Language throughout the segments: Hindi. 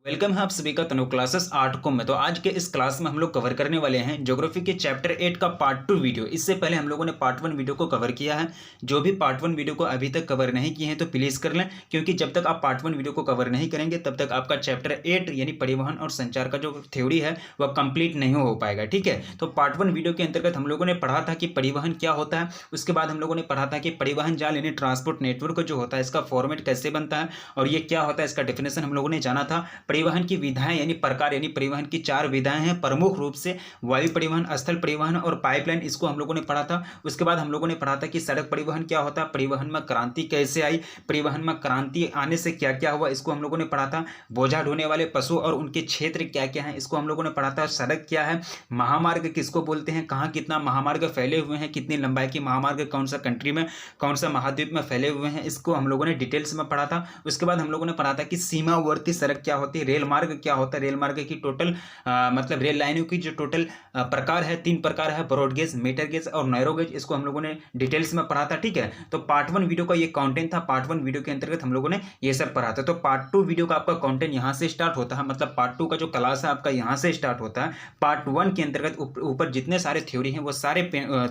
वेलकम है आप सभी का तनु क्लासेस 8 को में। तो आज के इस क्लास में हम लोग कवर करने वाले हैं ज्योग्राफी के चैप्टर 8 का पार्ट 2 वीडियो। इससे पहले हम लोगों ने पार्ट 1 वीडियो को कवर किया है। जो भी पार्ट 1 वीडियो को अभी तक कवर नहीं किए हैं तो प्लीज़ कर लें, क्योंकि जब तक आप पार्ट 1 वीडियो को कवर नहीं करेंगे तब तक आपका चैप्टर 8 यानी परिवहन और संचार का जो थ्योरी है वह कंप्लीट नहीं हो पाएगा। ठीक है, तो पार्ट 1 वीडियो के अंतर्गत हम लोगों ने पढ़ा था कि परिवहन क्या होता है। उसके बाद हम लोगों ने पढ़ा था कि परिवहन जाल यानी ट्रांसपोर्ट नेटवर्क जो होता है इसका फॉर्मेट कैसे बनता है और ये क्या होता है, इसका डेफिनेशन हम लोगों ने जाना था। परिवहन की विधाएं यानी प्रकार यानी परिवहन की 4 विधाएं हैं, प्रमुख रूप से वायु परिवहन, स्थल परिवहन और पाइपलाइन, इसको हम लोगों ने पढ़ा था। उसके बाद हम लोगों ने पढ़ा था कि सड़क परिवहन क्या होता है, परिवहन में क्रांति कैसे आई, परिवहन में क्रांति आने से क्या क्या हुआ, इसको हम लोगों ने पढ़ा था। बोझा ढोने वाले पशु और उनके क्षेत्र क्या क्या हैं, इसको हम लोगों ने पढ़ा था। सड़क क्या है, महामार्ग किसको बोलते हैं, कहाँ कितना महामार्ग फैले हुए हैं, कितनी लंबाई की महामार्ग कौन सा कंट्री में, कौन सा महाद्वीप में फैले हुए हैं, इसको हम लोगों ने डिटेल्स में पढ़ा था। उसके बाद हम लोगों ने पढ़ा था कि सीमावर्ती सड़क क्या होती है, रेल मार्ग क्या होता है, रेल मार्ग की टोटल मतलब रेल लाइनों की जो टोटल प्रकार है, 3 प्रकार है, ब्रॉड गेज, मीटर गेज और नैरो गेज, इसको हम लोगों ने डिटेल्स में पढ़ा था। ठीक है, तो पार्ट 1 वीडियो का ये कंटेंट था। पार्ट 1 वीडियो के अंतर्गत हम लोगों ने ये सब पढ़ा था। तो पार्ट 2 वीडियो का आपका कंटेंट यहाँ से स्टार्ट होता है, मतलब पार्ट 2 का जो क्लास है आपका यहाँ से स्टार्ट होता है। पार्ट 1 के अंतर्गत ऊपर जितने सारे थ्योरी हैं वो सारे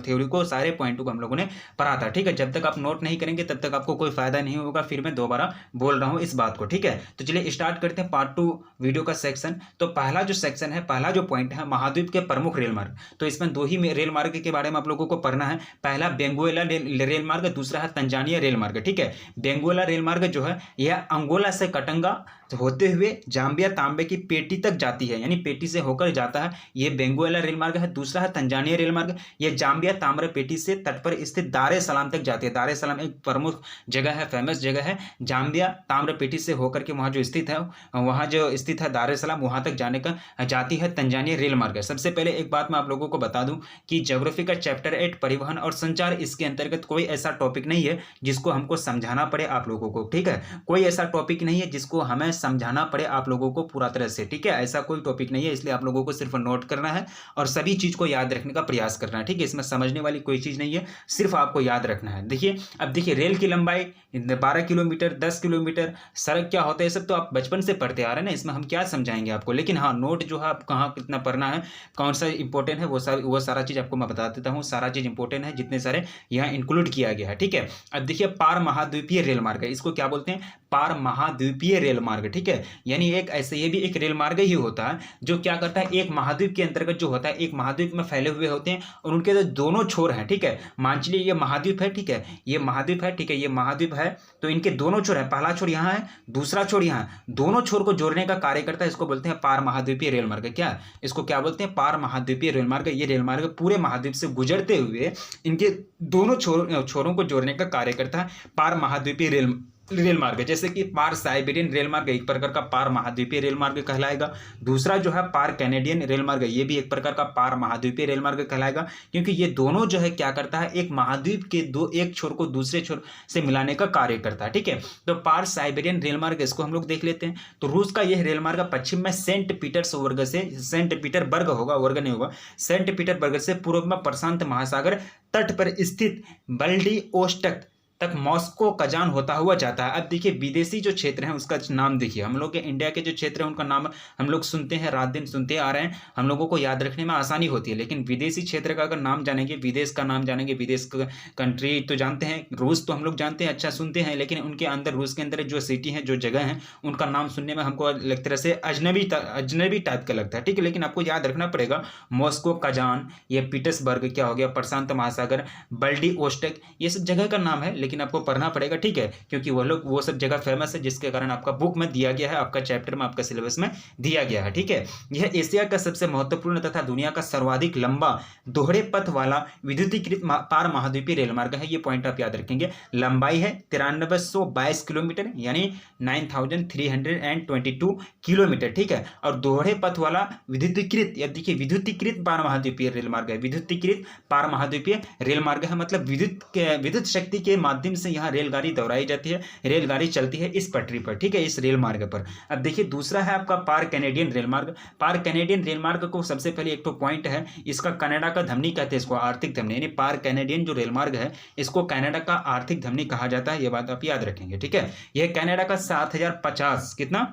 थ्योरी को, सारे पॉइंटों को हम लोगों ने पढ़ा था। ठीक है, जब तक आप नोट नहीं करेंगे तब तक आपको कोई फायदा नहीं होगा, फिर मैं दोबारा बोल रहा हूँ इस बात को। ठीक है, तो चलिए स्टार्ट करते हैं पार्ट 2 वीडियो का सेक्शन। तो पहला जो सेक्शन है, पहला जो पॉइंट है, महाद्वीप के प्रमुख रेल मार्ग। तो इसमें 2 ही रेल मार्ग के बारे में आप लोगों को पढ़ना है। पहला बेंगुएला रेल मार्ग, दूसरा है तंजानिया रेल मार्ग। ठीक है, बेंगुएला रेल मार्ग जो है यह अंगोला से कटंगा होते हुए जाम्बिया तांबे की पेटी तक जाती है, यानी पेटी से होकर जाता है, ये बेंगुएला रेल मार्ग है। दूसरा है तंजानिया रेल मार्ग, यह जाम्बिया तांबे पेटी से तट पर स्थित दार ए सलाम तक जाती है। दार ए सलाम एक प्रमुख जगह है, फेमस जगह है। जाम्बिया ताम्र पेटी से होकर के वहाँ जो स्थित है, वहाँ जो स्थित है दार ए सलाम, वहाँ तक जाने का जाती है तंजानिया रेल मार्ग। सबसे पहले एक बात मैं आप लोगों को बता दूं कि ज्योग्राफी का चैप्टर 8 परिवहन और संचार, इसके अंतर्गत कोई ऐसा टॉपिक नहीं है जिसको हमको समझाना पड़े आप लोगों को। ठीक है, कोई ऐसा टॉपिक नहीं है जिसको हमें समझाना पड़े आप लोगों को पूरा तरह से। ठीक है, ऐसा कोई टॉपिक नहीं है, इसलिए आप लोगों को सिर्फ नोट करना है और सभी चीज को याद रखने का प्रयास करना है। ठीक है, इसमें समझने वाली कोई चीज नहीं है, सिर्फ आपको याद रखना है। देखिए, अब देखिए रेल की लंबाई 12 किलोमीटर, 10 किलोमीटर, सड़क क्या होता है, ये सब तो आप बचपन से पढ़ते आ रहे हैं ना, इसमें हम क्या समझाएंगे आपको। लेकिन हाँ, नोट जो है आप कहाँ कितना पढ़ना है, कौन सा इंपॉर्टेंट है, वो सारा चीज आपको मैं बता देता हूँ। सारा चीज इंपॉर्टेंट है, जितने सारे यहाँ इंक्लूड किया गया है। ठीक है, अब देखिए पार महाद्वीपीय रेल मार्ग है, इसको क्या बोलते हैं, पार महाद्वीपीय रेल मार्ग। ठीक है, यानी एक ऐसे ये भी एक रेल मार्ग ही होता है जो क्या करता है, एक महाद्वीप के अंतर्गत जो होता है, एक महाद्वीप में फैले हुए होते हैं और उनके जो दोनों छोर हैं। ठीक है, मान चलिए ये महाद्वीप है, ठीक है, ये महाद्वीप है, ठीक है, ये महाद्वीप है, तो इनके दोनों छोर है, पहला छोर यहाँ है, दूसरा छोर यहाँ है, दोनों छोर को जोड़ने का कार्य करता है, इसको बोलते हैं पार महाद्वीपीय रेल मार्ग। क्या इसको क्या बोलते हैं, पार महाद्वीपीय रेल मार्ग। ये रेल मार्ग पूरे महाद्वीप से गुजरते हुए इनके दोनों छोरों को जोड़ने का कार्य करता है पार महाद्वीपीय रेल मार्ग। जैसे कि पार साइबेरियन रेल मार्ग एक प्रकार का पार महाद्वीपीय रेल मार्ग कहलाएगा। दूसरा जो है पार कैनेडियन रेल मार्ग, ये भी एक प्रकार का पार महाद्वीपीय रेल मार्ग कहलाएगा, क्योंकि ये दोनों जो है क्या करता है, एक महाद्वीप के एक छोर को दूसरे छोर से मिलाने का कार्य करता है। ठीक है, तो पार साइबेरियन रेल मार्ग, इसको हम लोग देख लेते हैं। तो रूस का यह रेल मार्ग पश्चिम में सेंट पीटर्सबर्ग से, सेंट पीटरबर्ग होगा, वर्ग नहीं होगा, सेंट पीटरबर्ग से पूर्व में प्रशांत महासागर तट पर स्थित व्लादिवोस्टोक तक मॉस्को कजान होता हुआ जाता है। अब देखिए विदेशी जो क्षेत्र हैं उसका नाम देखिए, हम लोग के इंडिया के जो क्षेत्र हैं उनका नाम हम लोग सुनते हैं, रात दिन सुनते आ रहे हैं, हम लोगों को याद रखने में आसानी होती है। लेकिन विदेशी क्षेत्र का अगर नाम जानेंगे, विदेश का नाम जानेंगे, विदेश का कंट्री तो जानते हैं, रूस तो हम लोग जानते हैं, अच्छा सुनते हैं, लेकिन उनके अंदर, रूस के अंदर जो सिटी हैं, जो जगह हैं, उनका नाम सुनने में हमको एक तरह से अजनबी टाइप का लगता है। ठीक है, लेकिन आपको याद रखना पड़ेगा, मॉस्को, कजान, ये पीटर्सबर्ग क्या हो गया, प्रशांत महासागर, व्लादिवोस्टोक, ये सब जगह का नाम है, लेकिन आपको पढ़ना पड़ेगा। ठीक है, क्योंकि वो सब जगह फेमस है, जिसके कारण आपका बुक में दिया गया है, आपका चैप्टर में, आपका सिलेबस में दिया गया है। ठीक है, यह एशिया का सबसे महत्वपूर्ण तथा दुनिया का सर्वाधिक लंबा दोहरे पथ वाला विद्युतीकृत पार महाद्वीपीय रेल मार्ग है। ये पॉइंट आप याद रखेंगे। लंबाई है 9322 किलोमीटर, यानी 9322 किलोमीटर। ठीक है, और दोहरे पथ वाला विद्युतीकृत, या देखिए विद्युतीकृत पार महाद्वीपीय रेल मार्ग है, विद्युतीकृत पार महाद्वीपीय रेल मार्ग है, मतलब विद्युत शक्ति के माध्यम से यहाँ रेलगाड़ी दौड़ाई जाती है, रेलगाड़ी चलती है इस पटरी पर। ठीक है, इस रेल मार्ग पर। अब देखिए दूसरा है आपका पार कैनेडियन रेल मार्ग। पार कैनेडियन रेल मार्ग को सबसे पहले एक तो पॉइंट है, इसका कनाडा का धमनी कहते हैं, इसको आर्थिक धमनी, यानी पार कैनेडियन जो रेल मार्ग है इसको कनाडा का आर्थिक धमनी कहा जाता है। ये बात आप याद रखेंगे। ठीक है, यह कनाडा का 7050 कितना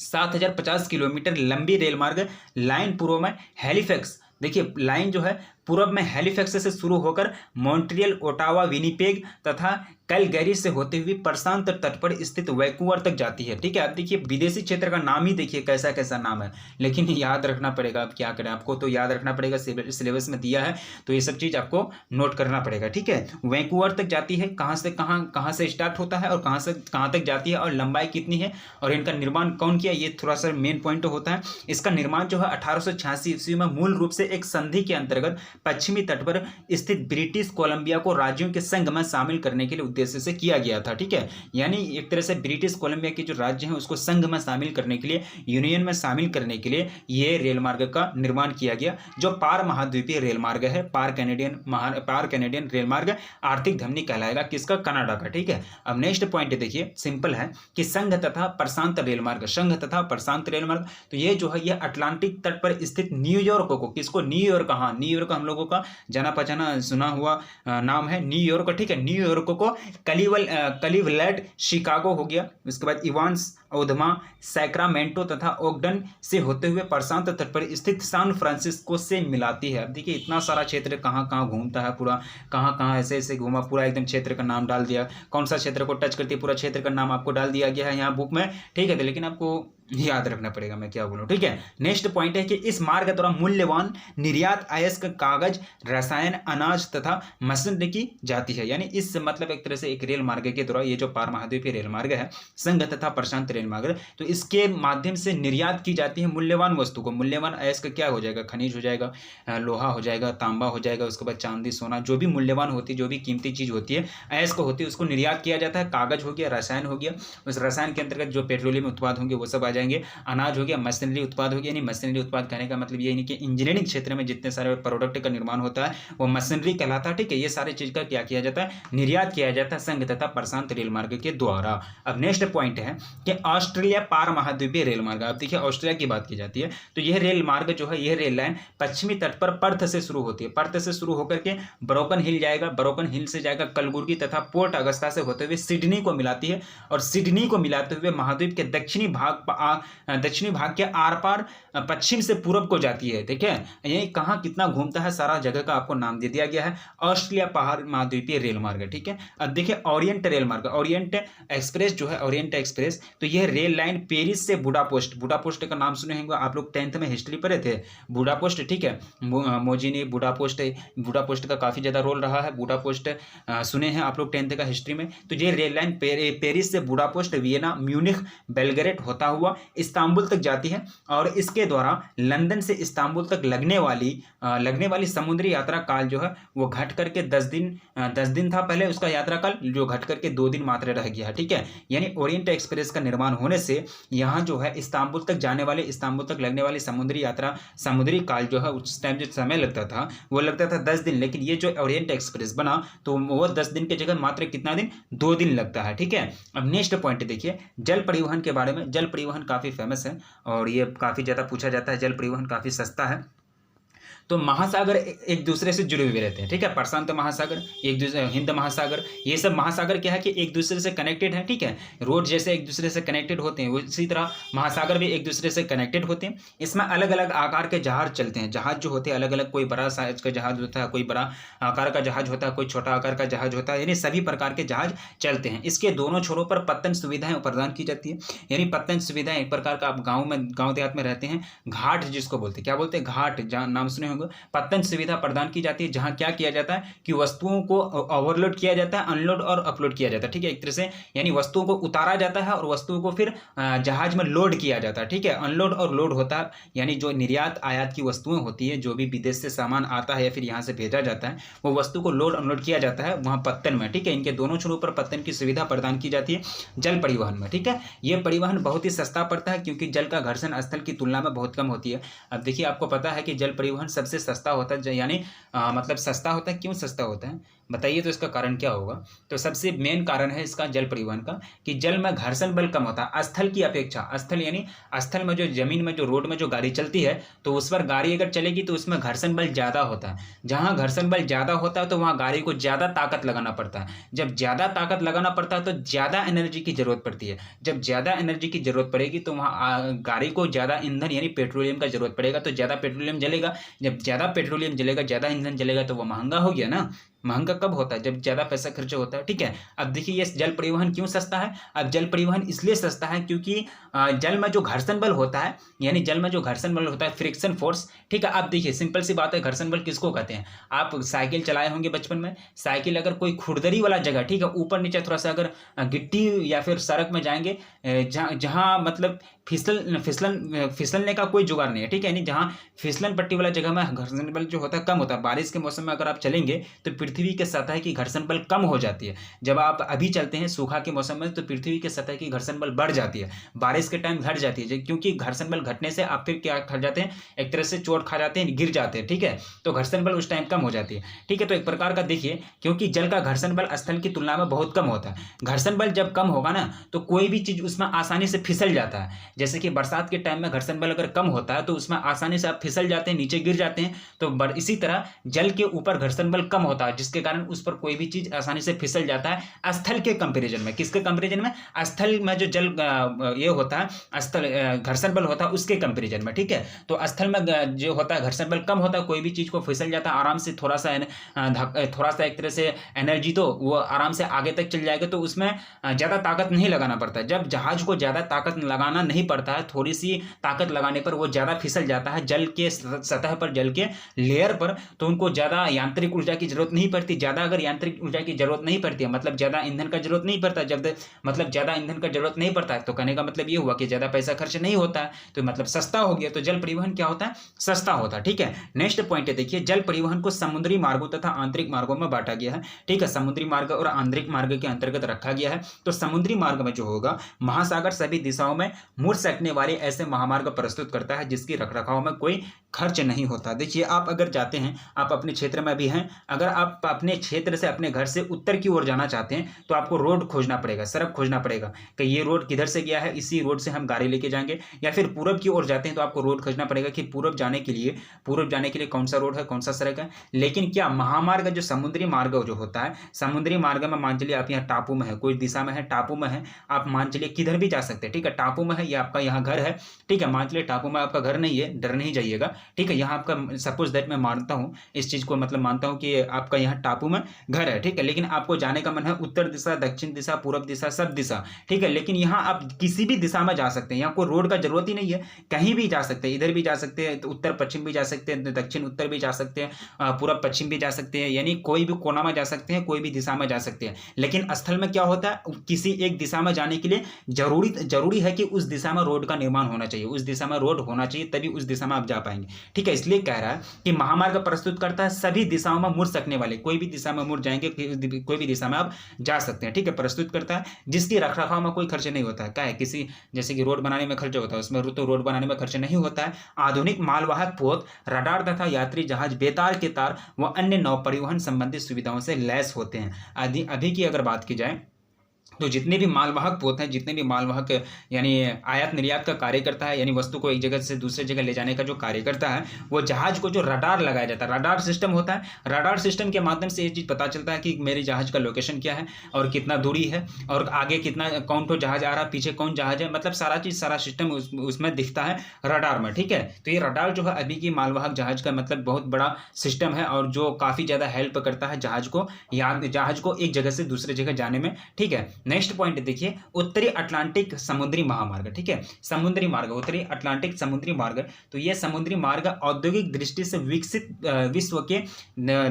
7050 किलोमीटर लंबी रेल मार्ग लाइन पूर्व में हैलिफैक्स, देखिए लाइन जो है पूर्व में हैलिफैक्स से शुरू होकर मॉन्ट्रियल, ओटावा, विनिपेग तथा कैलगरी से होते हुए प्रशांत तट पर स्थित वैंकूवर तक जाती है। ठीक है, अब देखिए विदेशी क्षेत्र का नाम ही देखिए कैसा कैसा नाम है, लेकिन याद रखना पड़ेगा। अब क्या करें, आपको तो याद रखना पड़ेगा, सिलेबस में दिया है तो ये सब चीज़ आपको नोट करना पड़ेगा। ठीक है, वैंकूवर तक जाती है, कहाँ से कहाँ से स्टार्ट होता है और कहाँ से कहाँ तक जाती है और लंबाई कितनी है और इनका निर्माण कौन किया, ये थोड़ा सा मेन पॉइंट होता है। इसका निर्माण जो है 1886 ईस्वी में मूल रूप से एक संधि के अंतर्गत पश्चिमी तट पर स्थित ब्रिटिश कोलंबिया को राज्यों के संघ में शामिल करने के लिए उद्देश्य से किया गया था। ठीक है, यानी एक तरह से ब्रिटिश कोलंबिया के जो राज्य हैं उसको संघ में शामिल करने के लिए, यूनियन में शामिल करने के लिए ये रेल मार्ग का निर्माण किया गया, जो पार महाद्वीपीय रेल मार्ग है। पार कैनेडियन रेल मार्ग आर्थिक धमनी कहलाएगा, किसका, कनाडा का। ठीक है, अब नेक्स्ट पॉइंट देखिए, सिंपल है कि संघ तथा प्रशांत रेल मार्ग, संघ तथा प्रशांत रेल मार्ग, तो ये जो है ये अटलांटिक तट पर स्थित न्यूयॉर्क को, किसको, न्यूयॉर्क, कहाँ, न्यूयॉर्क हम लोगों का जाना पहचाना सुना हुआ नाम है न्यूयॉर्क। ठीक है, न्यूयॉर्क को कलीवलैंड, शिकागो हो गया, उसके बाद इवांस, ओधमा, सैक्रामेंटो तथा ओगडन से होते हुए प्रशांत तट पर स्थित सैन फ्रांसिस्को से मिलाती है। अब देखिए इतना सारा क्षेत्र कहाँ कहाँ घूमता है, पूरा कहाँ कहाँ ऐसे ऐसे घूमा, पूरा एकदम क्षेत्र का नाम डाल दिया, कौन सा क्षेत्र को टच करती है पूरा क्षेत्र का नाम आपको डाल दिया गया है यहाँ बुक में। ठीक है, तो लेकिन आपको याद रखना पड़ेगा मैं क्या बोलूँ। ठीक है, नेक्स्ट पॉइंट है कि इस मार्ग द्वारा मूल्यवान निर्यात अयस्क, कागज, रसायन, अनाज तथा मशीनरी की जाती है। यानी इस मतलब एक तरह से एक रेल मार्ग के द्वारा ये जो पार महाद्वीपीय रेल मार्ग है, संघ तथा प्रशांत रेल मार्ग, तो इसके माध्यम से निर्यात की जाती है मूल्यवान वस्तु को। मूल्यवान अयस्क क्या हो जाएगा, खनिज हो जाएगा, लोहा हो जाएगा, तांबा हो जाएगा, उसके बाद चांदी, सोना, जो भी मूल्यवान होती है, जो भी कीमती चीज होती है, अयस्क होती है, उसको निर्यात किया जाता है। कागज हो गया, रसायन हो गया, उस रसायन के अंतर्गत जो पेट्रोलियम उत्पाद होंगे वो सब आ जाएंगे, अनाज हो गया, मशीनरी उत्पाद हो गया। यानी मशीनरी उत्पाद कहने का मतलब ये नहीं कि इंजीनियरिंग क्षेत्र में जितने सारे प्रोडक्ट का निर्माण होता है वो मशीनरी कहलाता है। ठीक है, ये सारी चीज का क्या किया जाता है, निर्यात किया जाता है संघ तथा प्रशांत रेल मार्ग के द्वारा। अब नेक्स्ट पॉइंट है कि ऑस्ट्रेलिया पार महाद्वीपीय रेल मार्ग। अब देखिए ऑस्ट्रेलिया की बात की जाती है तो यह रेल मार्ग जो है, यह रेल लाइन पश्चिमी तट पर पर्थ से शुरू होती है, पर्थ से शुरू होकर के ब्रोकन हिल जाएगा, ब्रोकन हिल से जाएगा कलबुर्गी तथा पोर्ट अगस्ता से होते हुए सिडनी को मिलाती है, और सिडनी को मिलाते हुए महाद्वीप के दक्षिणी भाग के आर पार पश्चिम से पूर्व को जाती है। ठीक है, ये कहाँ कितना घूमता है सारा जगह का आपको नाम दे दिया गया है, ऑस्ट्रेलिया पहाड़ महाद्वीपीय रेल मार्ग। ठीक है, अब देखिए ओरिएंट रेल मार्ग, ओरिएंट एक्सप्रेस जो है, ओरिएंट एक्सप्रेस, तो यह रेल लाइन पेरिस से बुडापेस्ट, बुडापेस्ट का नाम सुने होंगे आप लोग 10th में हिस्ट्री पढ़े थे, बुडापेस्ट। ठीक है, मोजिनी बुडापेस्ट का काफी ज्यादा रोल रहा है, बुडापेस्ट सुने हैं आप लोग 10th का हिस्ट्री में। तो ये रेल लाइन पेरिस से बुडापेस्ट, वियना, म्यूनिख, बेलग्रेड होता हुआ इस्तांबुल तक जाती है, और इसके द्वारा लंदन से इस्तांबुल तक लगने वाली समुद्री यात्रा काल जो है वो घट करके 10 दिन था पहले उसका यात्रा काल, जो घट करके 2 दिन मात्र रह गया। ठीक है, यानी ओरिएंट एक्सप्रेस का निर्माण होने से यहाँ जो है इस्तांबुल तक लगने वाली समुद्री काल जो है उस टाइम जो समय लगता था वो लगता था 10 दिन, लेकिन ये जो ओरिएंट एक्सप्रेस बना तो वो 10 दिन की जगह मात्र कितना दिन, 2 दिन लगता है। ठीक है, अब नेक्स्ट पॉइंट देखिए जल परिवहन के बारे में। जल परिवहन काफी फेमस है और ये काफी ज्यादा पूछा जाता है, जल परिवहन काफी सस्ता है। तो महासागर एक दूसरे से जुड़े हुए रहते हैं। ठीक है, प्रशांत महासागर, एक दूसरे, हिंद महासागर, ये सब महासागर क्या है कि एक दूसरे से कनेक्टेड है। ठीक है, रोड जैसे एक दूसरे से कनेक्टेड होते हैं उसी तरह महासागर भी एक दूसरे से कनेक्टेड होते हैं। इसमें अलग अलग आकार के जहाज चलते हैं, जहाज जो होते हैं अलग अलग, कोई बड़ा साइज का जहाज होता है, कोई बड़ा आकार का जहाज होता है, कोई छोटा आकार का जहाज होता है, यानी सभी प्रकार के जहाज चलते हैं। इसके दोनों छोरों पर पत्तन सुविधाएं प्रदान की जाती है। यानी पत्तन सुविधाएं एक प्रकार का, आप गाँव देहात में रहते हैं, घाट जिसको बोलते हैं, क्या बोलते हैं, घाट, जहाँ नाम सुने होंगे, पत्तन सुविधा प्रदान की जाती है, जहां क्या किया जाता है कि वस्तुओं को ओवरलोड किया जाता है, अनलोड और अपलोड किया जाता है। ठीक है, एक तरह से यानी वस्तुओं को उतारा जाता है और वस्तुओं को फिर जहाज में लोड किया जाता है। ठीक है, अनलोड और लोड होता है, यानी जो निर्यात आयात की वस्तुएं होती है, जो भी विदेश से सामान आता है या फिर यहाँ से भेजा जाता है, वो वस्तु को लोड अनलोड किया जाता है वहाँ पत्तन में। ठीक है, इनके दोनों छोरों पर पत्तन की सुविधा प्रदान की जाती है जल परिवहन में। ठीक है, ये परिवहन बहुत ही सस्ता पड़ता है क्योंकि जल का घर्षण स्थल की तुलना में बहुत कम होती है। अब देखिए आपको पता है कि जल परिवहन सबसे सस्ता होता है, यानी मतलब सस्ता होता है। क्यों सस्ता होता है? बताइए तो इसका कारण क्या होगा। तो सबसे मेन कारण है इसका जल परिवहन का, कि जल में घर्षण बल कम होता है स्थल की अपेक्षा। स्थल यानी स्थल में जो जमीन में जो रोड में जो गाड़ी चलती है तो उस पर गाड़ी अगर चलेगी तो उसमें घर्षण बल ज़्यादा होता है। जहाँ घर्षण बल ज़्यादा होता है तो वहाँ गाड़ी को ज़्यादा ताकत लगाना पड़ता है। जब ज़्यादा ताकत लगाना पड़ता है तो ज़्यादा एनर्जी की जरूरत पड़ती है। जब ज़्यादा एनर्जी की जरूरत पड़ेगी तो वहाँ गाड़ी को ज़्यादा ईंधन यानी पेट्रोलियम का जरूरत पड़ेगा, तो ज़्यादा पेट्रोलियम जलेगा। जब ज़्यादा पेट्रोलियम जलेगा, ज़्यादा ईंधन जलेगा तो वो महंगा हो गया ना। महंगा कब होता है? जब ज़्यादा पैसा खर्च होता है। ठीक है, अब देखिए ये जल परिवहन क्यों सस्ता है। अब जल परिवहन इसलिए सस्ता है क्योंकि जल में जो घर्षण बल होता है, यानी जल में जो घर्षण बल होता है फ्रिक्शन फोर्स। ठीक है, अब देखिए सिंपल सी बात है, घर्षण बल किसको कहते हैं। आप साइकिल चलाए होंगे बचपन में, साइकिल अगर कोई खुरदरी वाला जगह, ठीक है, ऊपर नीचे थोड़ा सा अगर गिट्टी या फिर सड़क में जाएंगे, जहाँ मतलब फिसलने का कोई जुगाड़ नहीं है। ठीक है, यानी जहाँ फिसलन पट्टी वाला जगह में घर्षण बल जो होता है कम होता है। बारिश के मौसम में अगर आप चलेंगे तो पृथ्वी के सतह की घर्षण बल कम हो जाती है। जब आप अभी चलते हैं सूखा के मौसम में तो पृथ्वी के सतह की घर्षण बल बढ़ जाती है, बारिश के टाइम घट जाती है, क्योंकि घर्षण बल घटने से आप फिर क्या खा जाते हैं, एक तरह से चोट खा जाते हैं, गिर जाते हैं। ठीक है, तो घर्षण बल उस टाइम कम हो जाती है। ठीक है, तो एक प्रकार का देखिए, क्योंकि जल का घर्षण बल स्थल की तुलना में बहुत कम होता है। घर्षण बल जब कम होगा ना तो कोई भी चीज उसमें आसानी से फिसल जाता है। जैसे कि बरसात के टाइम में घर्षण बल अगर कम होता है तो उसमें आसानी से आप फिसल जाते हैं, नीचे गिर जाते हैं। तो इसी तरह जल के ऊपर घर्षण बल कम होता है, जिसके कारण उस पर कोई भी चीज आसानी से फिसल जाता है स्थल के कंपैरिजन में। किसके कंपैरिजन में? स्थल में जो जल ये होता है स्थल घर्षण बल होता है उसके कंपैरिजन में। ठीक है, तो स्थल में जो होता है घर्षण बल कम होता है, कोई भी चीज को फिसल जाता है आराम से, थोड़ा सा एक तरह से एनर्जी तो वो आराम से आगे तक चल जाएगा, तो उसमें ज्यादा ताकत नहीं लगाना पड़ता। जब जहाज को ज्यादा ताकत लगाना नहीं पड़ता है, थोड़ी सी ताकत लगाने पर वो ज्यादा फिसल जाता है जल के सतह पर, जल के लेयर पर, तो उनको ज्यादा यांत्रिक ऊर्जा की जरूरत नहीं पड़ती। ज्यादा अगर यांत्रिक ऊर्जा की जरूरत नहीं पड़ती है मतलब ज्यादा ईंधन का जरूरत नहीं पड़ता, ज्यादा ईंधन का जरूरत नहीं पड़ता है, तो कहने का मतलब ये हुआ कि ज्यादा पैसा खर्च नहीं होता है, तो मतलब सस्ता हो गया। तो जल परिवहन क्या होता है? सस्ता होता है। ठीक है, नेक्स्ट पॉइंट है देखिए, जल परिवहन को समुद्री मार्गों तथा आंतरिक मार्गों में बांटा गया है। ठीक है, समुद्री मार्ग और आंतरिक मार्ग के अंतर्गत रखा गया है। तो समुद्री मार्ग में जो होगा, महासागर सभी दिशाओं में मुड़ सकने वाले ऐसे महामार्ग प्रस्तुत करता है जिसकी रखरखाव में कोई खर्च नहीं होता। देखिए आप अगर जाते हैं, आप अपने क्षेत्र में भी हैं, अगर आप अपने क्षेत्र से अपने घर से उत्तर की ओर जाना चाहते हैं तो आपको रोड खोजना पड़ेगा, सड़क खोजना पड़ेगा कि ये रोड किधर से गया है, इसी रोड से हम गाड़ी लेके जाएंगे। या फिर पूरब की ओर जाते हैं तो आपको रोड खोजना पड़ेगा कि पूरब जाने के लिए कौन सा रोड है, कौन सा सड़क है। लेकिन क्या महामार्ग जो समुद्री मार्ग जो होता है, समुद्री मार्ग में मान चलिए आप यहाँ टापू में है, कोई दिशा में है, टापू में है, आप मान चलिए किधर भी जा सकते हैं। ठीक है, टापू में है, ये आपका यहाँ घर है। ठीक है, मान चलिए टापू में आपका घर नहीं है, डर नहीं जाइएगा। ठीक है, यहाँ आपका सपोज दैट मैं मानता हूँ इस चीज को, मतलब मानता हूँ कि आपका यहाँ टापू में घर है। ठीक है, लेकिन आपको जाने का मन है उत्तर दिशा, दक्षिण दिशा, पूर्व दिशा, सब दिशा। ठीक है, लेकिन यहाँ आप किसी भी दिशा में जा सकते हैं, यहाँ कोई रोड का जरूरत ही नहीं है, कहीं भी जा सकते हैं, इधर भी जा सकते हैं, उत्तर पश्चिम भी जा सकते हैं, दक्षिण उत्तर भी जा सकते हैं, पूर्व पश्चिम भी जा सकते हैं, यानी कोई भी कोना में जा सकते हैं, कोई भी दिशा में जा सकते हैं। लेकिन स्थल में क्या होता है, किसी एक दिशा में जाने के लिए जरूरी है कि उस दिशा में रोड का निर्माण होना चाहिए, उस दिशा में रोड होना चाहिए, तभी उस दिशा में आप जा पाएंगे। ठीक है, इसलिए कह रहा है कि महामार्ग प्रस्तुत करता है सभी दिशाओं में मुड़ सकने वाले, कोई भी दिशा में मुड़ जाएंगे, कोई भी दिशा में आप जा सकते हैं। ठीक है, प्रस्तुत करता है जिसकी रखरखाव में कोई खर्च नहीं होता है। क्या है, किसी जैसे कि रोड बनाने में खर्च होता है, उसमें तो रोड बनाने में खर्च नहीं होता है। आधुनिक मालवाहक पोत, रडार तथा यात्री जहाज बेतार के तार व अन्य नौ परिवहन संबंधित सुविधाओं से लैस होते हैं। अभी की अगर बात की जाए तो जितने भी मालवाहक पोत हैं, जितने भी मालवाहक यानी आयात निर्यात का कार्य करता है, यानी वस्तु को एक जगह से दूसरे जगह ले जाने का जो कार्य करता है, वो जहाज को जो रडार लगाया जाता है, रडार सिस्टम होता है। रडार सिस्टम के माध्यम से ये चीज़ पता चलता है कि मेरे जहाज का लोकेशन क्या है और कितना दूरी है और आगे कितना कौन तो जहाज आ रहा है, पीछे कौन जहाज है, मतलब सारा सिस्टम उसमें दिखता है रडार में। ठीक है, तो ये रडार जो है अभी की मालवाहक जहाज का मतलब बहुत बड़ा सिस्टम है और जो काफ़ी ज़्यादा हेल्प करता है जहाज को एक जगह से दूसरे जगह जाने में। ठीक है, नेक्स्ट पॉइंट देखिए, उत्तरी अटलांटिक समुद्री महामार्ग। ठीक है, समुद्री मार्ग, उत्तरी अटलांटिक समुद्री मार्ग। तो यह समुद्री मार्ग औद्योगिक दृष्टि से विकसित विश्व के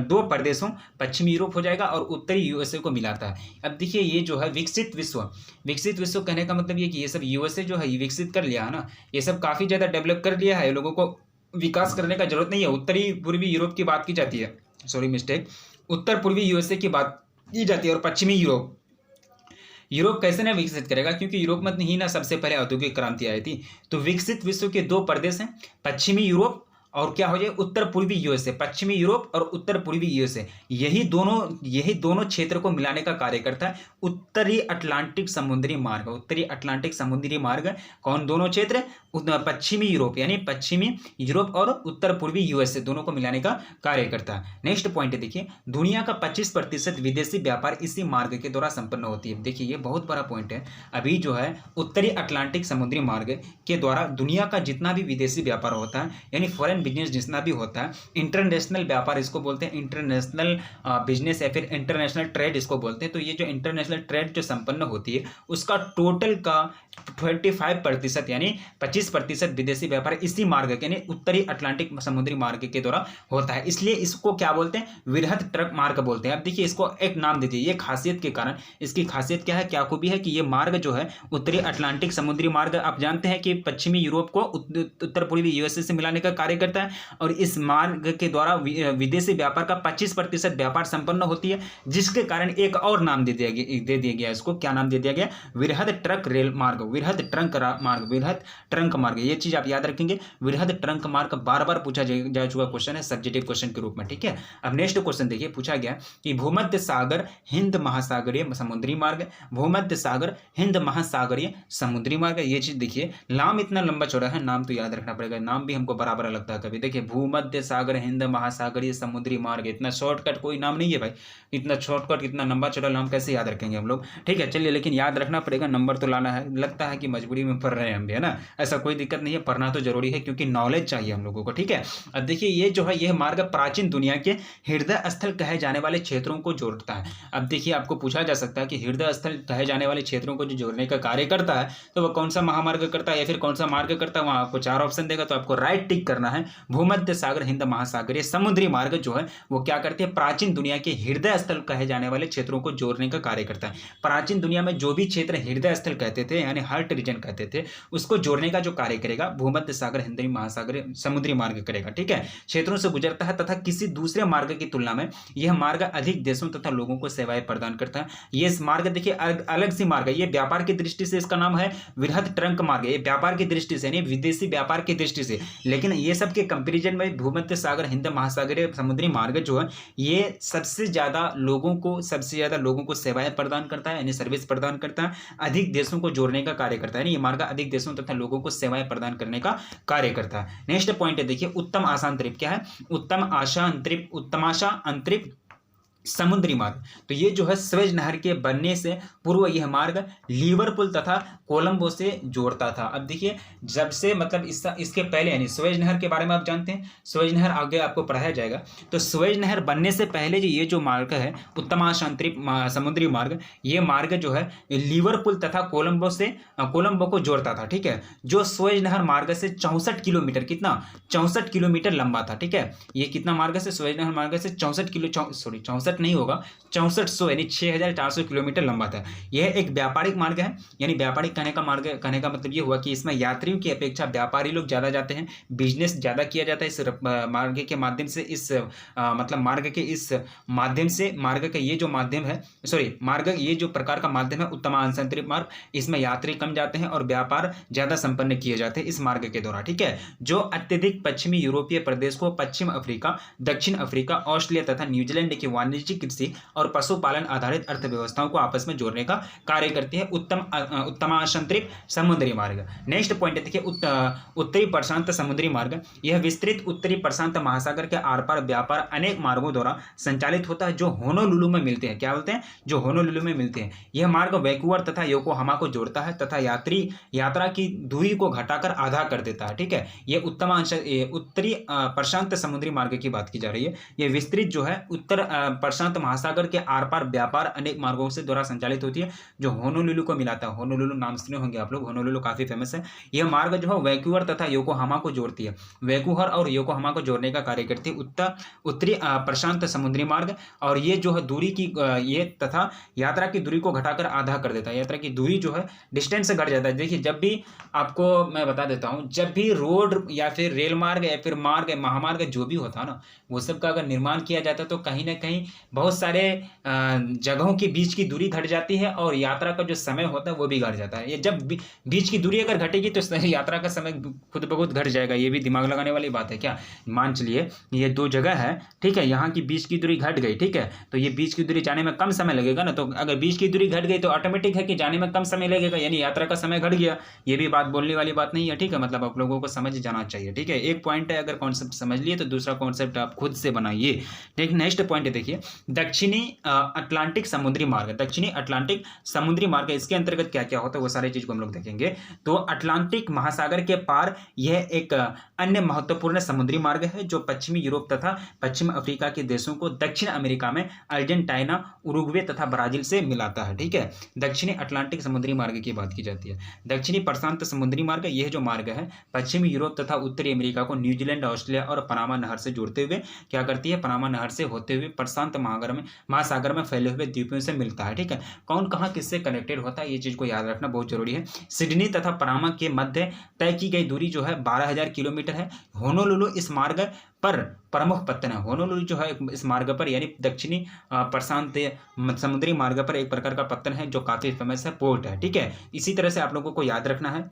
दो प्रदेशों पश्चिमी यूरोप हो जाएगा और उत्तरी यूएसए को मिलाता है। अब देखिए ये जो है विकसित विश्व कहने का मतलब ये कि ये सब यूएसए जो है ये विकसित कर लिया है ना, ये सब काफी ज्यादा डेवलप कर लिया है, लोगों को विकास करने का जरूरत नहीं है। उत्तरी पूर्वी यूरोप की बात की जाती है, उत्तर पूर्वी यूएसए की बात की जाती है और पश्चिमी यूरोप कैसे ना विकसित करेगा, क्योंकि यूरोप में ही ना सबसे पहले औद्योगिक क्रांति आई थी। तो विकसित विश्व के दो प्रदेश हैं, पश्चिमी यूरोप और क्या हो जाए उत्तर पूर्वी यूएसए, पश्चिमी यूरोप और उत्तर पूर्वी यूएसए, यही दोनों क्षेत्र को मिलाने का कार्य करता है उत्तरी अटलांटिक समुद्री मार्ग। उत्तरी अटलांटिक समुद्री मार्ग कौन दोनों क्षेत्र, पश्चिमी यूरोप यानी पश्चिमी यूरोप और उत्तर पूर्वी यूएसए दोनों को मिलाने का कार्य करता है। नेक्स्ट पॉइंट देखिए, दुनिया का 25% विदेशी व्यापार इसी मार्ग के द्वारा संपन्न होती है। देखिए ये बहुत बड़ा पॉइंट है। अभी जो है उत्तरी अटलांटिक समुद्री मार्ग के द्वारा दुनिया का जितना भी विदेशी व्यापार होता है यानी फॉरेन बिजनेस जितना भी होता है, इंटरनेशनल व्यापार इसको बोलते हैं, इंटरनेशनल बिजनेस या फिर इंटरनेशनल ट्रेड इसको बोलते हैं। तो ये जो इंटरनेशनल ट्रेड जो संपन्न होती है उसका टोटल का 25% यानी 25% विदेशी व्यापार इसी मार्ग यानी उत्तरी अटलांटिक समुद्री मार्ग के द्वारा होता है, इसलिए इसको क्या बोलते हैं, वृहद ट्रक मार्ग बोलते हैं। अब देखिए इसको एक नाम दीजिए, ये खासियत के कारण, इसकी खासियत क्या है, क्या खूबी है कि ये मार्ग जो है उत्तरी अटलांटिक समुद्री मार्ग, आप जानते हैं कि पश्चिमी यूरोप को उत्तर पूर्वी यूएसए से मिलाने का कार्य करता है और इस मार्ग के द्वारा विदेशी व्यापार का 25% व्यापार संपन्न होती है, जिसके कारण एक और नाम दे दिया गया इसको, क्या नाम दे दिया गया, वृहद ट्रक रेल मार्ग, वृहद ट्रंक मार्ग, वृहद ट्रंक मार्ग। ये चीज आप याद रखेंगे, वृहद ट्रंक मार्ग बार बार पूछा जा चुका क्वेश्चन है सब्जेक्टिव क्वेश्चन के रूप में, ठीक है। अब नेक्स्ट क्वेश्चन देखिए, पूछा गया कि भूमध्य सागर हिंद महासागरीय समुद्री मार्ग, भूमध्य सागर हिंद महासागरीय समुद्री मार्ग। ये चीज देखिए, नाम इतना लंबा चौड़ा है, नाम तो याद रखना पड़ेगा, नाम भी हमको बराबर लगता है कभी। देखिए भूमध्य सागर हिंद महासागरीय समुद्री मार्ग, इतना शॉर्टकट कोई नाम नहीं है भाई, इतना शॉर्टकट इतना लंबा चौड़ा नाम कैसे याद रखेंगे हम लोग, ठीक है। चलिए लेकिन याद रखना पड़ेगा, नंबर तो लाना है, लगता है कि मजबूरी में पढ़ रहे हैं हम भी, है ना, ऐसा कोई दिक्कत नहीं है, पढ़ना तो जरूरी है क्योंकि नॉलेज चाहिए हम लोगों को, ठीक है। अब देखिए ये जो है यह मार्ग प्राचीन दुनिया के हृदय स्थल कहे जाने वाले क्षेत्रों को जोड़ता है। अब देखिए आपको पूछा जा सकता है कि हृदय स्थल कहे जाने वाले क्षेत्रों को जो जोड़ने का कार्य करता है तो वह कौन सा महामार्ग करता है या फिर कौन सा मार्ग करता है, वहां आपको 4 ऑप्शन देगा, तो आपको राइट टिक करना है। भूमध्य सागर हिंद महासागरीय समुद्री मार्ग जो है वो क्या करती है, प्राचीन दुनिया के हृदय स्थल कहे जाने वाले क्षेत्रों को जोड़ने का कार्य करता है। प्राचीन दुनिया में जो भी क्षेत्र हृदय स्थल कहते थे यानी हार्ट रीजन कहते थे, उसको जोड़ने का जो कार्य करेगा भूमध्य सागर हिंद महासागरीय समुद्री मार्ग करेगा, ठीक है। क्षेत्रों से गुजरता है तथा किसी दूसरे मार्ग की तुलना में यह मार्ग अधिक देशों तथा लोगों को सेवाएं प्रदान करता है। ये मार्ग देखिए अलग सी मार्ग है, ये व्यापार की दृष्टि से इसका नाम है वृहद ट्रंक मार्ग, ये व्यापार की दृष्टि से यानी विदेशी व्यापार की दृष्टि से, लेकिन ये सब के कंपेरिजन में भूमध्य सागर हिंद महासागरीय समुद्री मार्ग जो है ये सबसे ज्यादा लोगों को सेवाएं प्रदान करता है यानी सर्विस प्रदान करता है, अधिक देशों को जोड़ने का कार्य करता है। ये मार्ग अधिक देशों तथा लोगों को सेवाएं प्रदान करने का कार्य करता है। नेक्स्ट पॉइंट है देखिए, उत्तम आशा अंतरिप क्या है, उत्तमाशा अंतरिप समुद्री मार्ग। तो ये जो है स्वेज नहर के बनने से पूर्व यह मार्ग लिवरपूल तथा कोलंबो से जोड़ता था। अब देखिए जब से मतलब इसके पहले यानी स्वेज नहर के बारे में आप जानते हैं, स्वेज नहर आगे आपको पढ़ाया जाएगा। तो स्वेज नहर बनने से पहले जो ये जो मार्ग है उत्तमाशांतरिक समुद्री मार्ग, ये मार्ग जो है लिवरपूल तथा कोलंबो को जोड़ता था, ठीक है। जो स्वेज नहर मार्ग से 64 किलोमीटर, कितना 64 किलोमीटर लंबा था, ठीक है। ये कितना मार्ग से, स्वेज नहर मार्ग से 64 नहीं होगा 6400 यानी 6400 किलोमीटर लंबा था। यह एक व्यापारिक मार्ग है, यानी व्यापारिक कहने का मतलब ये हुआ कि इसमें यात्रियों की अपेक्षा व्यापारी लोग ज्यादा जाते हैं, बिजनेस ज्यादा किया जाता है इस मार्ग के माध्यम से, इस मतलब मार्ग का ये जो माध्यम है, मार्ग ये जो प्रकार का माध्यम है उत्तमांतरिक मार्ग, इसमें यात्री कम जाते हैं और व्यापार ज्यादा संपन्न किए जाते हैं इस मार्ग के द्वारा, ठीक है। जो अत्यधिक पश्चिमी यूरोपीय प्रदेश को पश्चिम अफ्रीका, दक्षिण अफ्रीका, ऑस्ट्रेलिया तथा न्यूजीलैंड की वाणिज्यिक कृषि और पशुपालन आधारित अर्थव्यवस्थाओं को आपस में जोड़ने का कार्य करती है उत्तमांतरिक समुद्री मार्ग। नेक्स्ट पॉइंट देखिए, उत्तरी प्रशांत समुद्री मार्ग, यह विस्तृत उत्तरी प्रशांत महासागर के आर पार व्यापार अनेक मार्गों द्वारा संचालित होता है जो होनोलुलु में मिलते हैं। क्या बोलते हैं, जो होनोलुलु में मिलते हैं। यह मार्ग वैंकूवर तथा योकोहामा को जोड़ता है तथा यात्रा की दूरी को घटाकर आधा कर देता है, ठीक है। यह उत्तरी प्रशांत समुद्री मार्ग की बात की जा रही है। यह विस्तृत जो है उत्तर प्रशांत महासागर के आर पार व्यापार अनेक मार्गों से द्वारा संचालित होती है जो होनोलुलु को मिलाता है। होनोलुलु नाम सुने होंगे आप लोग, होनोलुलु काफी फेमस है। यह मार्ग जो है वैंकूवर तथा योकोहामा को जोड़ती है, वैंकूवर और योकोहामा को जोड़ने का कार्य करती है उत्तरी प्रशांत समुद्री मार्ग। और ये जो है दूरी की ये तथा यात्रा की दूरी को घटाकर आधा कर देता है, यात्रा की दूरी जो है डिस्टेंस से घट जाता है। देखिए जब भी आपको मैं बता देता हूँ, जब भी रोड या फिर रेल मार्ग या फिर महामार्ग जो भी होता है ना, वो सब का अगर निर्माण किया जाता है तो कहीं ना कहीं बहुत सारे जगहों के बीच की दूरी घट जाती है और यात्रा का जो समय होता है वो भी घट जाता है। ये जब बीच की दूरी अगर घटेगी तो यात्रा का समय खुद ब खुद घट जाएगा। ये भी दिमाग लगाने वाली बात है क्या। मान चलिए ये 2 जगह है, ठीक है, यहाँ की बीच की दूरी घट गई, ठीक है, तो ये बीच की दूरी जाने में कम समय लगेगा ना, तो अगर बीच की दूरी घट गई तो ऑटोमेटिक है कि जाने में कम समय लगेगा, यानी यात्रा का समय घट गया। ये भी बात बोलने वाली बात नहीं है, ठीक है, मतलब आप लोगों को समझ जाना चाहिए, ठीक है। एक पॉइंट है, अगर कॉन्सेप्ट समझ लिए तो दूसरा कॉन्सेप्ट आप खुद से बनाइए। ठीक, नेक्स्ट पॉइंट है, देखिए दक्षिणी अटलांटिक समुद्री मार्ग। दक्षिणी अटलांटिक समुद्री मार्ग, इसके अंतर्गत क्या क्या होता है वो सारी चीज को हम लोग देखेंगे। तो अटलांटिक महासागर के पार यह एक अन्य महत्वपूर्ण समुद्री मार्ग है जो पश्चिमी यूरोप तथा पश्चिम अफ्रीका के देशों को दक्षिण अमेरिका में अर्जेंटीना, उरुग्वे तथा ब्राजील से मिलाता है, ठीक है। दक्षिणी अटलांटिक समुद्री मार्ग की बात की जाती है। दक्षिणी प्रशांत समुद्री मार्ग, यह जो मार्ग है पश्चिमी यूरोप तथा उत्तरी अमेरिका को न्यूजीलैंड, ऑस्ट्रेलिया और पनामा नहर से जोड़ते हुए क्या करती है, पनामा नहर से होते हुए प्रशांत महासागर में फैले हुए द्वीपों से मिलता है, ठीक है। कौन कहाँ किससे कनेक्टेड होता है ये चीज को याद रखना बहुत जरूरी है। सिडनी तथा पनामा के मध्य तय की गई दूरी जो है 12,000 किलोमीटर है। होनोलुलु इस मार्ग पर प्रमुख पत्तन है। होनोलुलु जो है इस मार्ग पर यानी दक्षिणी प्रशांत समुद्री मार्ग पर एक प्रकार का पत्तन है जो काफी फेमस है, पोर्ट है, ठीक है। इसी तरह से आप लोगों को याद रखना है।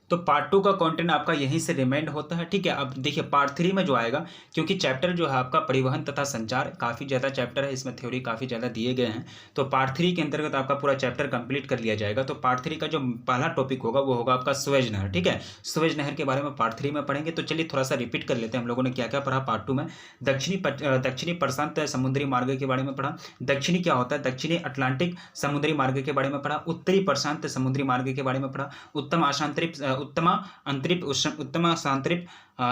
तो पार्ट 2 का कंटेंट आपका यहीं से रिमाइंड होता है, ठीक है। अब देखिए पार्ट 3 में जो आएगा, क्योंकि चैप्टर जो है आपका परिवहन तथा संचार काफ़ी ज़्यादा चैप्टर है, इसमें थ्योरी काफ़ी ज़्यादा दिए गए हैं, तो पार्ट 3 के अंतर्गत आपका पूरा चैप्टर कंप्लीट कर लिया जाएगा। तो पार्ट 3 का जो पहला टॉपिक होगा वो होगा आपका सुएज नहर, ठीक है। सुएज नहर के बारे में पार्ट 3 में पढ़ेंगे। तो चलिए थोड़ा सा रिपीट कर लेते हैं हम लोगों ने क्या क्या पढ़ा पार्ट 2 में। दक्षिणी प्रशांत समुद्री मार्ग के बारे में पढ़ा। दक्षिणी क्या होता है, दक्षिणी अटलांटिक समुद्री मार्ग के बारे में पढ़ा। उत्तरी प्रशांत समुद्री मार्ग के बारे में पढ़ा। उत्तम शांतरिप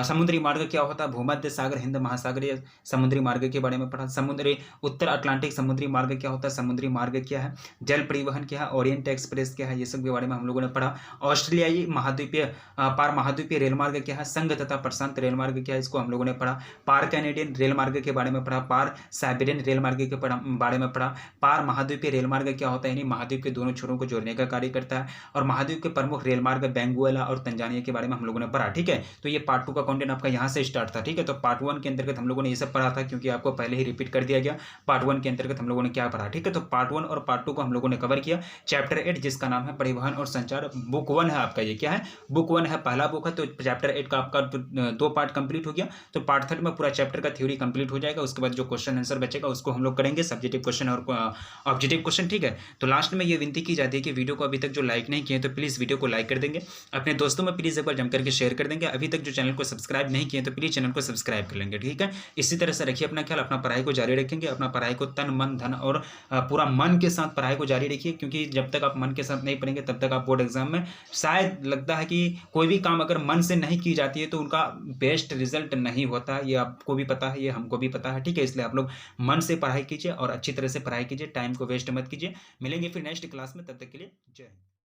समुद्री मार्ग क्या होता है, भूमध्य सागर हिंद महासागरीय समुद्री मार्ग के बारे में पढ़ा। समुद्री उत्तर अटलांटिक समुद्री मार्ग क्या होता है, समुद्री मार्ग क्या है, जल परिवहन क्या है, ओरिएंट एक्सप्रेस क्या है, ये सब के बारे में हम लोगों ने पढ़ा। ऑस्ट्रेलियाई महाद्वीपीय पार महाद्वीपीय रेल मार्ग क्या है, संघ तथा प्रशांत रेल मार्ग क्या है, इसको हम लोगों ने पढ़ा। पार कैनेडियन रेल मार्ग के बारे में पढ़ा। पार साइबेरियन रेल मार्ग के बारे में पढ़ा। पार महाद्वीपीय रेल मार्ग क्या होता है, यानी महाद्वीप के दोनों छोरों को जोड़ने का कार्य करता है। और महाद्वीप के प्रमुख रेल मार्ग बेंगुएला और तंजानिया के बारे में हम लोगों ने पढ़ा, ठीक है। तो ये पार्ट 2 का कंटेंट आपका यहाँ से स्टार्ट था, ठीक है। तो पार्ट 1 के अंतर्गत हम लोगों ने ये सब पढ़ा था, क्योंकि आपको पहले ही रिपीट कर दिया गया। पार्ट 1 के अंतर्गत हम लोगों ने क्या पढ़ा, ठीक है। तो पार्ट 1 और पार्ट 2 को हम लोगों ने कवर किया। चैप्टर 8 जिसका नाम है परिवहन और संचार, बुक 1 है आपका, ये क्या है, बुक 1 है, पहला बुक है। तो चैप्टर 8 का आपका 2 पार्ट कंप्लीट हो गया। तो पार्ट 3 में पूरा चैप्टर का थ्योरी कंप्लीट हो जाएगा। उसके बाद जो क्वेश्चन आंसर बचेगा उसको हम लोग करेंगे, सब्जेक्टिव क्वेश्चन और ऑब्जेक्टिव क्वेश्चन, ठीक है। तो लास्ट में ये विनती की जाती है कि वीडियो को अभी तक जो लाइक नहीं किए तो प्लीज़ वीडियो को लाइक कर देंगे, अपने दोस्तों में प्लीज़ एक बार जम करके शेयर कर देंगे। अभी तक जो चैनल को सब्सक्राइब नहीं किए तो प्लीज़ चैनल को सब्सक्राइब कर लेंगे, ठीक है। इसी तरह से रखिए अपना ख्याल, अपना पढ़ाई को जारी रखेंगे, अपना पढ़ाई को तन मन धन और पूरा मन के साथ पढ़ाई को जारी रखिए, क्योंकि जब तक आप मन के साथ नहीं पढ़ेंगे तब तक आप बोर्ड एग्जाम में शायद लगता है कि कोई भी काम अगर मन से नहीं की जाती है तो उनका बेस्ट रिजल्ट नहीं होता। ये आपको भी पता है, ये हमको भी पता है, ठीक है। इसलिए आप लोग मन से पढ़ाई कीजिए और अच्छी तरह से पढ़ाई कीजिए, टाइम को वेस्ट मत कीजिए। मिलेंगे फिर नेक्स्ट क्लास में, तब तक के लिए जय हिंद।